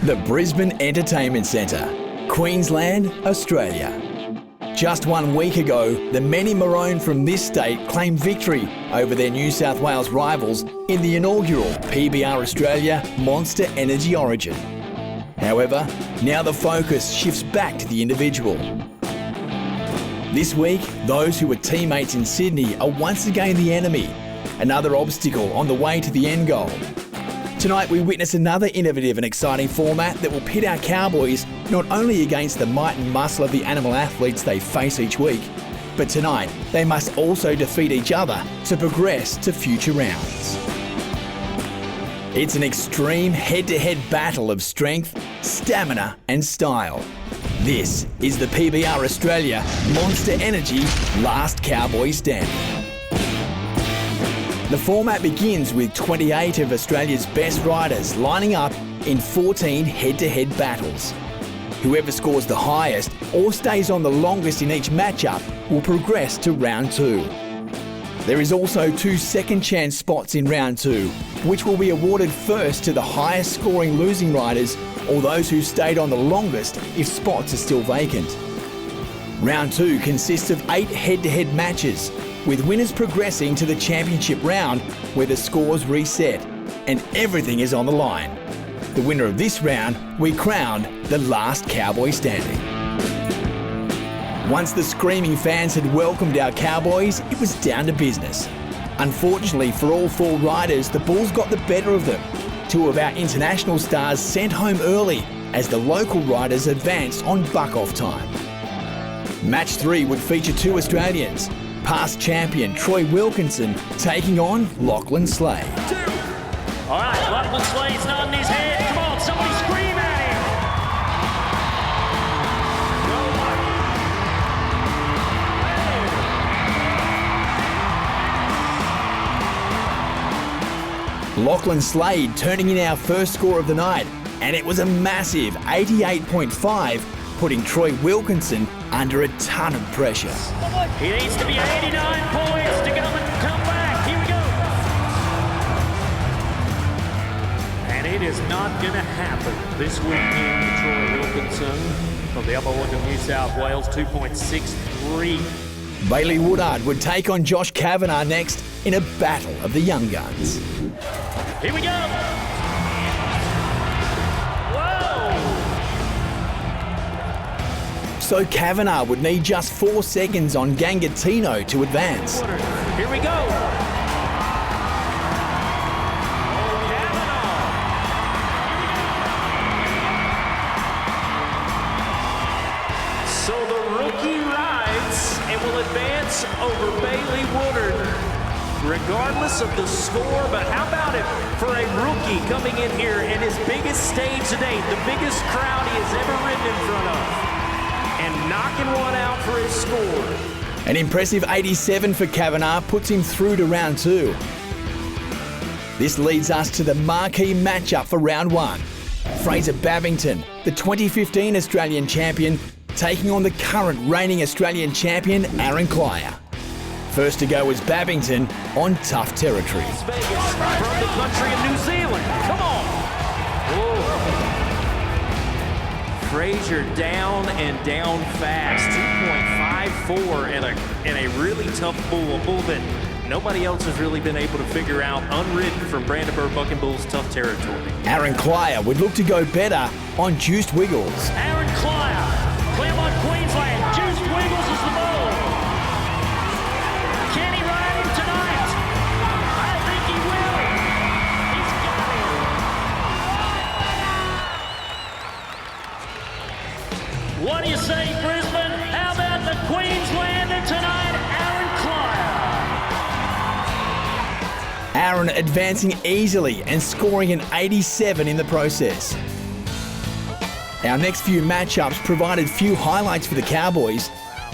The Brisbane Entertainment Centre, Queensland, Australia. Just 1 week ago, the men in maroon from this state claimed victory over their New South Wales rivals in the inaugural PBR Australia Monster Energy Origin. However, now the focus shifts back to the individual. This week, those who were teammates in Sydney are once again the enemy, another obstacle on the way to the end goal. Tonight we witness another innovative and exciting format that will pit our Cowboys not only against the might and muscle of the animal athletes they face each week, but tonight they must also defeat each other to progress to future rounds. It's an extreme head-to-head battle of strength, stamina and style. This is the PBR Australia Monster Energy Last Cowboy Standing. The format begins with 28 of Australia's best riders lining up in 14 head-to-head battles. Whoever scores the highest or stays on the longest in each matchup will progress to round 2. There is also 2 second chance spots in round 2, which will be awarded first to the highest scoring losing riders or those who stayed on the longest if spots are still vacant. Round 2 consists of 8 head-to-head matches, with winners progressing to the championship round where the scores reset and everything is on the line. The winner of this round we crowned the Last Cowboy Standing. Once the screaming fans had welcomed our Cowboys, it was down to business. Unfortunately for all 4 riders, the Bulls got the better of them. 2 of our international stars sent home early as the local riders advanced on buck-off time. Match 3 would feature 2 Australians, past champion Troy Wilkinson taking on Lachlan Slade. All right, Lachlan Slade's nodding his head. Come on, somebody scream at him. Lachlan Slade turning in our first score of the night, and it was a massive 88.5, putting Troy Wilkinson under a ton of pressure. He needs to be 89 points to come back. Here we go. And it is not going to happen this weekend for Troy Wilkinson from the upper one of New South Wales, 2.63. Bailey Woodard would take on Josh Kavanagh next in a battle of the young guns. Here we go. So Kavanagh would need just 4 seconds on Gangatino to advance. Here we go. So the rookie rides and will advance over Bailey Woodard, regardless of the score. But how about it for a rookie coming in here in his biggest stage to date, the biggest crowd he has ever ridden in front of, and knocking one out for his score. An impressive 87 for Kavanagh puts him through to round 2. This leads us to the marquee matchup for round 1. Fraser Babington, the 2015 Australian champion, taking on the current reigning Australian champion, Aaron Klyer. First to go was Babington on tough territory. Las Vegas, from the country of New Zealand. Come on. Fraser down and down fast, 2.54 in a really tough bull, a bull that nobody else has really been able to figure out, unridden from Brandenburg Bucking Bull's tough territory. Aaron Klyer would look to go better on Juiced Wiggles. Aaron Klyer, Claremont, Queensland, Juiced Wiggles is the bull. Can he ride him tonight? I think he will. He's got him. What do you say, Brisbane? How about the Queenslander tonight, Aaron Klyer? Aaron advancing easily and scoring an 87 in the process. Our next few matchups provided few highlights for the Cowboys.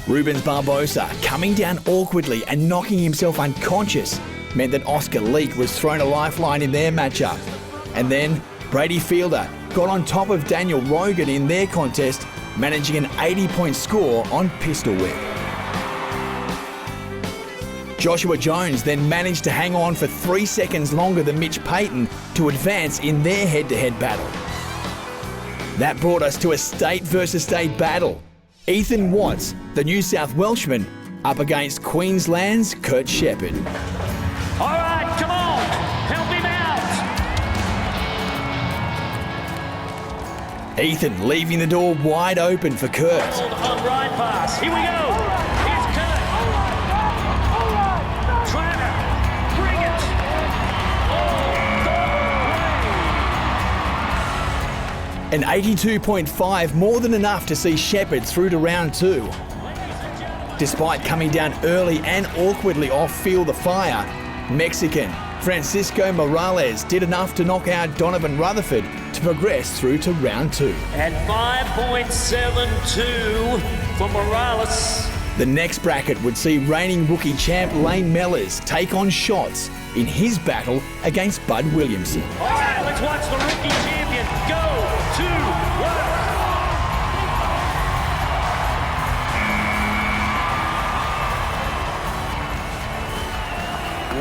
Rubens Barbosa coming down awkwardly and knocking himself unconscious meant that Oscar Leake was thrown a lifeline in their matchup. And then Brady Fielder got on top of Daniel Rogan in their contest, managing an 80-point score on Pistol Whip. Joshua Jones then managed to hang on for 3 seconds longer than Mitch Payton to advance in their head-to-head battle. That brought us to a state versus state battle. Ethan Watts, the New South Welshman, up against Queensland's Kurt Shepherd. All right, come on, help him out. Ethan leaving the door wide open for Kurt. On right pass, here we go. Here's Kurt. Trying to bring it. An 82.5, more than enough to see Shepherd through to round 2. Despite coming down early and awkwardly off-field of fire, Mexican Francisco Morales did enough to knock out Donovan Rutherford to progress through to round 2. At 5.72 for Morales. The next bracket would see reigning rookie champ Lane Mellors take on shots in his battle against Bud Williamson. All right, let's watch the rookie champion go to work.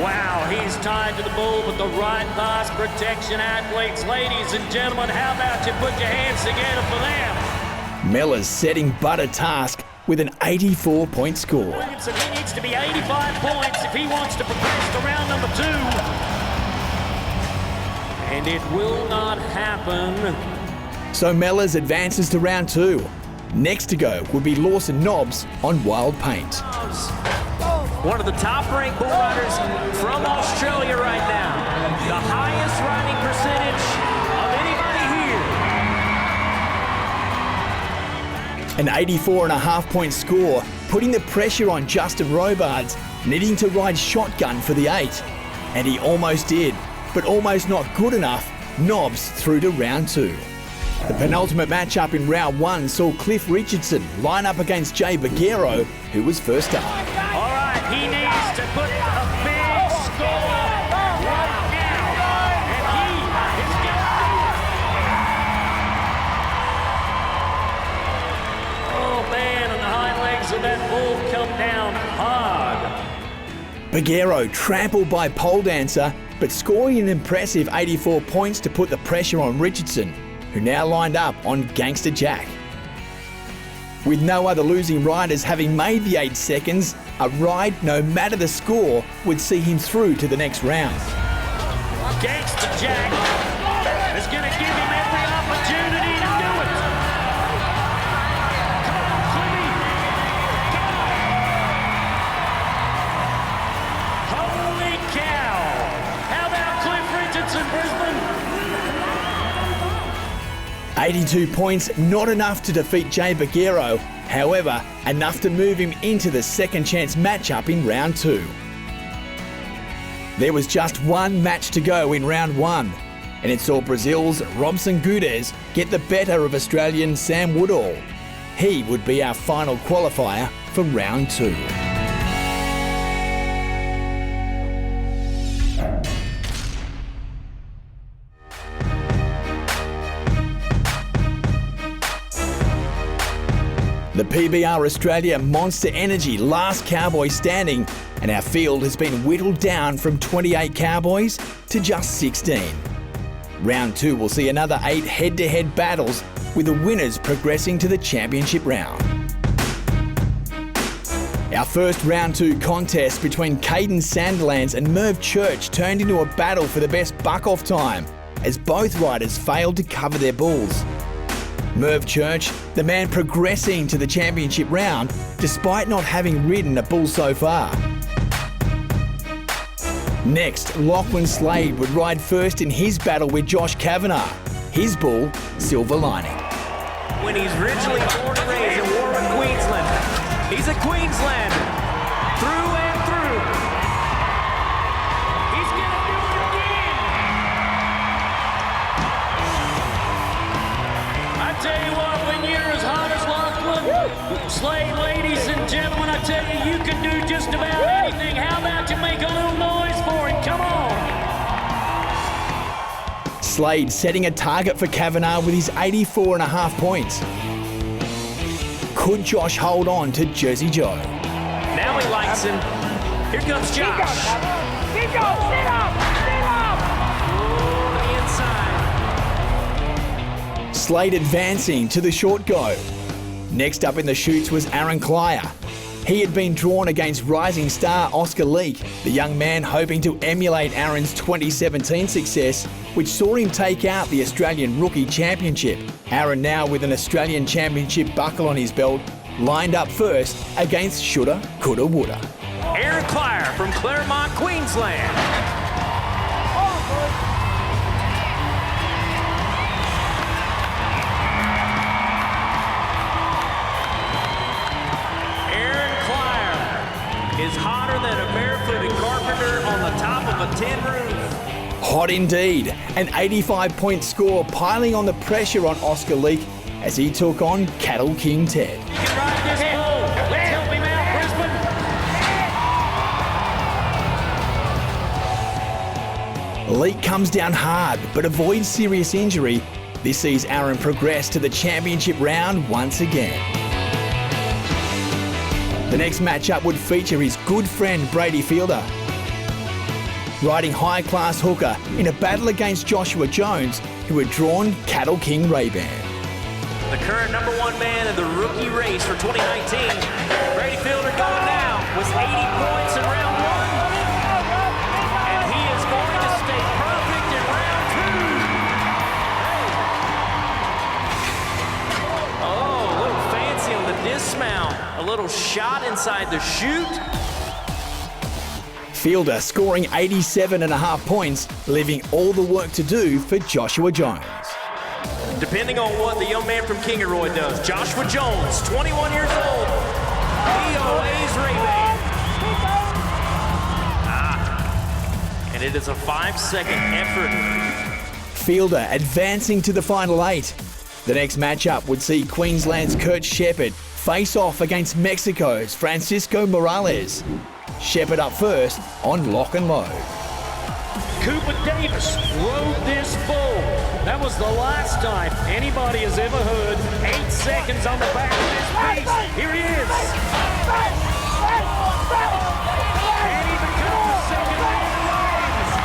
Wow, he's tied to the bull with the right pass protection athletes. Ladies and gentlemen, how about you put your hands together for them? Mellors setting Bud a task with an 84-point score. Williamson, he needs to be 85 points if he wants to progress to round number 2. And it will not happen. So Mellors advances to round 2. Next to go would be Lawson Nobbs on Wild Paint. One of the top-ranked bull riders from Australia right now. The highest riding percentage of anybody here. An 84.5-point score, putting the pressure on Justin Robards, needing to ride shotgun for the 8. And he almost did, but almost not good enough, Nobbs through to round 2. The penultimate matchup in round 1 saw Cliff Richardson line up against Jay Baguero, who was first up. All right, he needs to put a big score right now, and he is going to do it. Oh man, and the hind legs of that bull come down hard. Baguero trampled by pole dancer, but scoring an impressive 84 points to put the pressure on Richardson, who now lined up on Gangster Jack. With no other losing riders having made the 8 seconds, a ride, no matter the score, would see him through to the next round. Gangster Jack is going to give him every opportunity to do it. Come on, Climmy. Holy cow. How about Cliff Richardson, Brisbane? 82 points, not enough to defeat Jay Baguero, however, enough to move him into the second chance matchup in round 2. There was just one match to go in round 1, and it saw Brazil's Robson Guedes get the better of Australian Sam Woodall. He would be our final qualifier for round 2. The PBR Australia Monster Energy Last Cowboy Standing, and our field has been whittled down from 28 cowboys to just 16. Round 2 will see another 8 head-to-head battles, with the winners progressing to the championship round. Our first round 2 contest between Caden Sandilands and Merv Church turned into a battle for the best buck-off time, as both riders failed to cover their bulls. Merv Church, the man progressing to the championship round despite not having ridden a bull so far. Next, Lachlan Slade would ride first in his battle with Josh Kavanagh, his bull, Silver Lining. When he's originally born and raised in Warwick, Queensland, he's a Queenslander, through and through. He's gonna do it again. I tell you what, when you're as hot as Lachlan Slade, ladies and gentlemen, I tell you, you can do just about anything. How about you make a little noise for him? Come on. Slade setting a target for Kavanagh with his 84.5 points. Could Josh hold on to Jersey Joe? Now he likes him. Here comes Josh. Keep going, sit up, sit up! Ooh, the inside. Slade advancing to the short go. Next up in the chutes was Aaron Clier. He had been drawn against rising star Oscar Leek, the young man hoping to emulate Aaron's 2017 success, which saw him take out the Australian Rookie Championship. Aaron, now with an Australian Championship buckle on his belt, lined up first against shoulda, coulda, woulda. Aaron Clier from Claremont, Queensland. Aaron Clier is hotter than a barefooted carpenter on the top of a tin roof. Hot indeed. An 85-point score piling on the pressure on Oscar Leek as he took on Cattle King Ted. You can ride this bull. Let's help him out, Brisbane. Leek comes down hard but avoids serious injury. This sees Aaron progress to the championship round once again. The next matchup would feature his good friend Brady Fielder, riding high-class hooker in a battle against Joshua Jones, who had drawn Cattle King Ray-Ban. The current number one man in the rookie race for 2019, Brady Fielder going now with 80 points in round one. And he is going to stay perfect in round two. Oh, a little fancy on the dismount. A little shot inside the chute. Fielder scoring 87.5 points, leaving all the work to do for Joshua Jones. Depending on what the young man from Kingaroy does, Joshua Jones, 21 years old, POA's Ray-Ban. And it is a 5-second effort. Fielder advancing to the final 8. The next matchup would see Queensland's Kurt Shepherd face off against Mexico's Francisco Morales. Shepherd up first on lock and load. Cooper Davis rode this bull. That was the last time anybody has ever heard 8 seconds on the back of this piece. Here he is. And he becomes the second man in the race.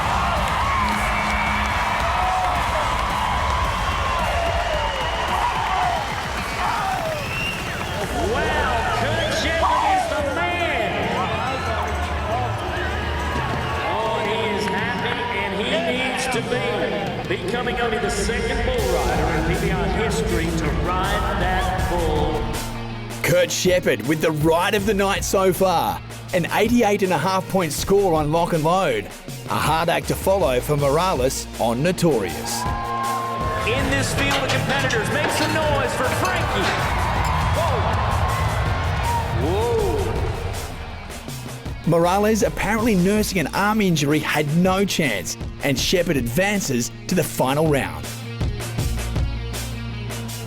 Wow, Kurt Shepherd is the man. Oh, he is happy and he needs to be. Becoming only the second bull rider in PBR history to ride that bull. Kurt Shepherd with the ride of the night so far. An 88.5-point score on lock and load. A hard act to follow for Morales on Notorious. In this field of competitors, make some noise for Frankie. Whoa. Morales, apparently nursing an arm injury, had no chance, and Shepherd advances to the final round.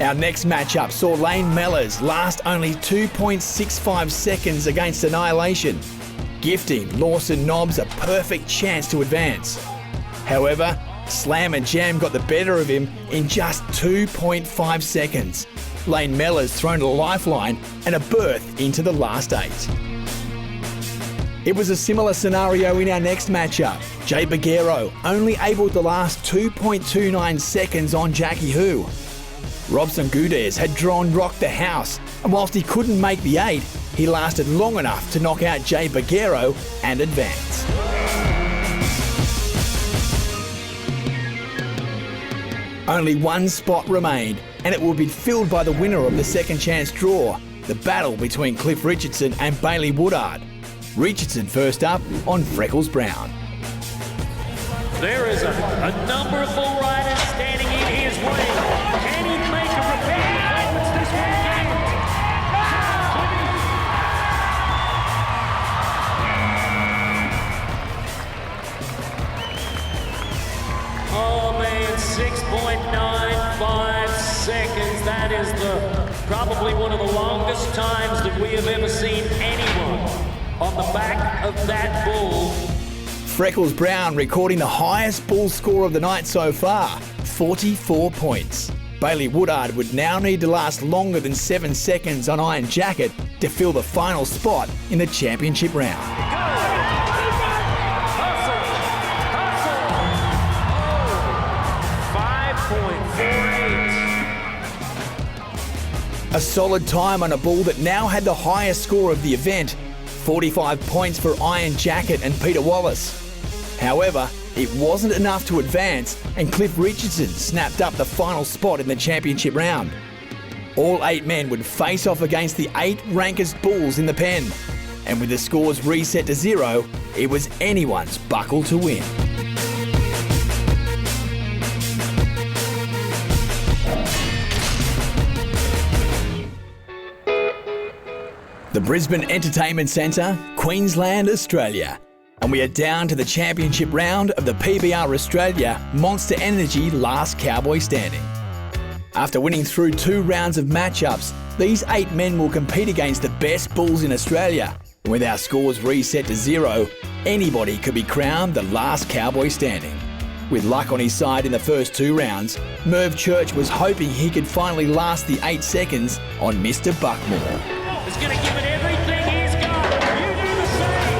Our next matchup saw Lane Mellors last only 2.65 seconds against Annihilation, gifting Lawson Nobbs a perfect chance to advance. However, Slam and Jam got the better of him in just 2.5 seconds. Lane Mellors thrown a lifeline and a berth into the last 8. It was a similar scenario in our next matchup. Jay Baguero only able to last 2.29 seconds on Jackie Hu. Robson Gudez had drawn Rock the House, and whilst he couldn't make the 8, he lasted long enough to knock out Jay Baguero and advance. Only one spot remained, and it will be filled by the winner of the second chance draw, the battle between Cliff Richardson and Bailey Woodard. Richardson first up on Freckles Brown. There is a number of bull riders standing in his way. Can he make a repeat performance this weekend? Oh man, 6.95 seconds. That is probably one of the longest times that we have ever seen anyone on the back of that bull. Freckles Brown recording the highest bull score of the night so far, 44 points. Bailey Woodard would now need to last longer than 7 seconds on Iron Jacket to fill the final spot in the championship round. 5.48. A solid time on a bull that now had the highest score of the event, 45 points for Iron Jacket and Peter Wallace. However, it wasn't enough to advance, and Cliff Richardson snapped up the final spot in the championship round. All 8 men would face off against the 8 rankest bulls in the pen, and with the scores reset to 0, it was anyone's buckle to win. The Brisbane Entertainment Centre, Queensland, Australia. And we are down to the championship round of the PBR Australia Monster Energy Last Cowboy Standing. After winning through 2 rounds of matchups, these 8 men will compete against the best bulls in Australia. And with our scores reset to 0, anybody could be crowned the Last Cowboy Standing. With luck on his side in the first 2 rounds, Merv Church was hoping he could finally last the 8 seconds on Mr. Buckmore. He's going to give it everything he's got. You do the same.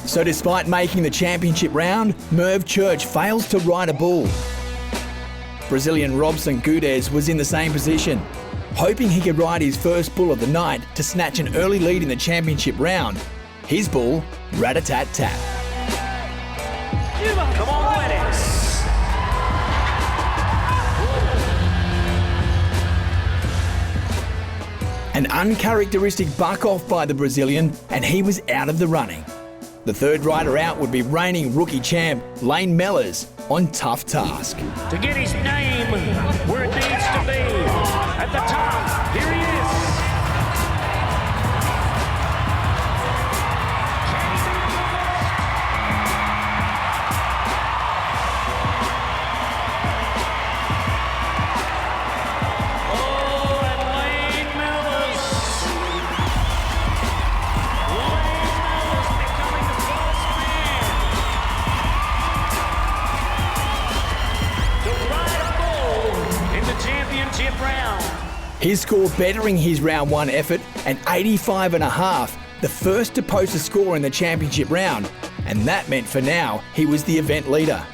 So despite making the championship round, Merv Church fails to ride a bull. Brazilian Robson Gudez was in the same position, hoping he could ride his first bull of the night to snatch an early lead in the championship round. His bull, Rat-a-tat-tat. Come on, Lennox. An uncharacteristic buck off by the Brazilian, and he was out of the running. The third rider out would be reigning rookie champ Lane Mellors on Tough Task. To get his name where it needs to be. At the top, here he is. His score bettering his round 1 effort, an 85.5, the first to post a score in the championship round, and that meant for now he was the event leader.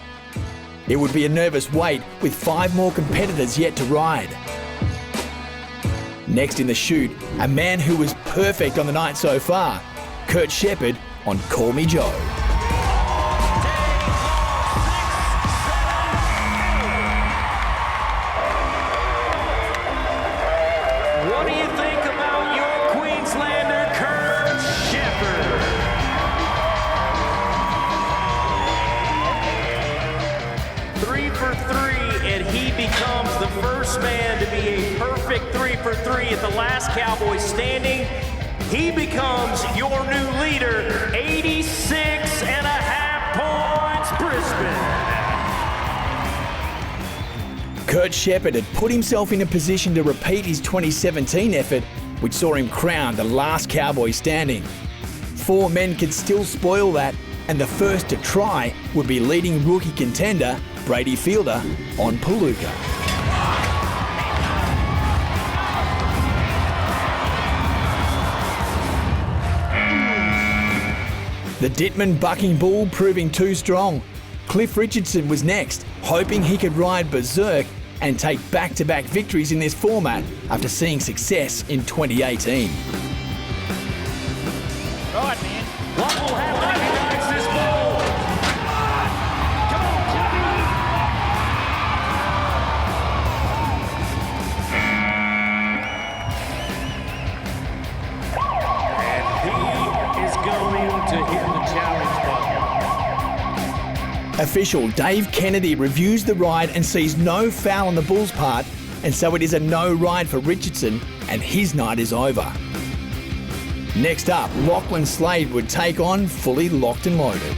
It would be a nervous wait with 5 more competitors yet to ride. Next in the chute, a man who was perfect on the night so far, Kurt Shepherd on Call Me Joe. What do you think about your Queenslander, Kurt Shepherd? Three for 3, and he becomes the first man to be a perfect 3 for 3 at the Last Cowboy Standing. He becomes your new leader, 86.5 points, Brisbane. Kurt Shepherd had put himself in a position to repeat his 2017 effort, which saw him crowned the Last Cowboy Standing. 4 men could still spoil that, and the first to try would be leading rookie contender Brady Fielder on Palooka. The Dittman bucking bull proving too strong. Cliff Richardson was next, hoping he could ride berserk and take back-to-back victories in this format after seeing success in 2018. Right, man. What will happen if he rides this bull? Come on, and he is going to hit the challenge button. Official Dave Kennedy reviews the ride and sees no foul on the bull's part, and so it is a no ride for Richardson, and his night is over. Next up, Lachlan Slade would take on Fully Locked and Loaded.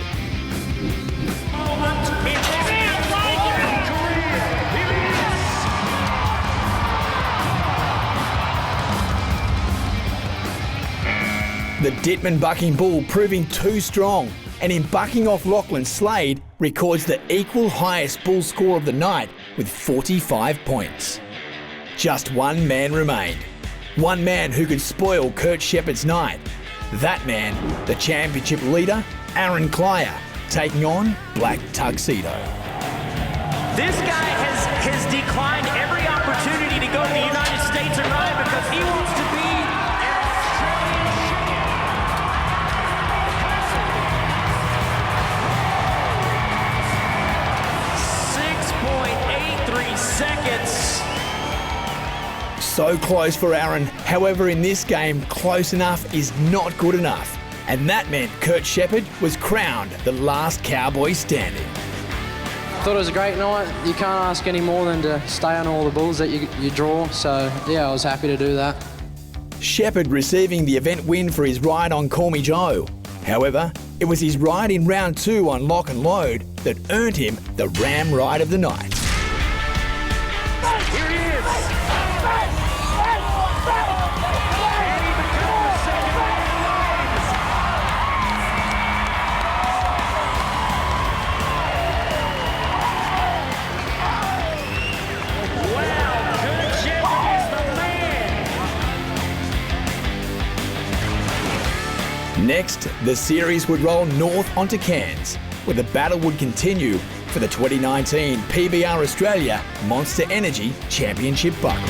The Dittman bucking bull proving too strong, and in bucking off Lachlan Slade, records the equal highest bull score of the night with 45 points. Just one man remained. One man who could spoil Kurt Shepherd's night. That man, the championship leader, Aaron Klyer, taking on Black Tuxedo. This guy has declined every opportunity to go to the United States and ride because he wants to be an Australian champion. 6.83 seconds. So close for Aaron. However, in this game, close enough is not good enough. And that meant Kurt Shepherd was crowned the last cowboy standing. Thought it was a great night. You can't ask any more than to stay on all the bulls that you draw. So, yeah, I was happy to do that. Shepherd receiving the event win for his ride on Call Me Joe. However, it was his ride in round 2 on Lock and Load that earned him the Ram Ride of the Night. Here he is. And he becomes the second man in lines. Wow, Kurt Shepherd is the man. Next, the series would roll north onto Cairns, where the battle would continue for the 2019 PBR Australia Monster Energy Championship buckle.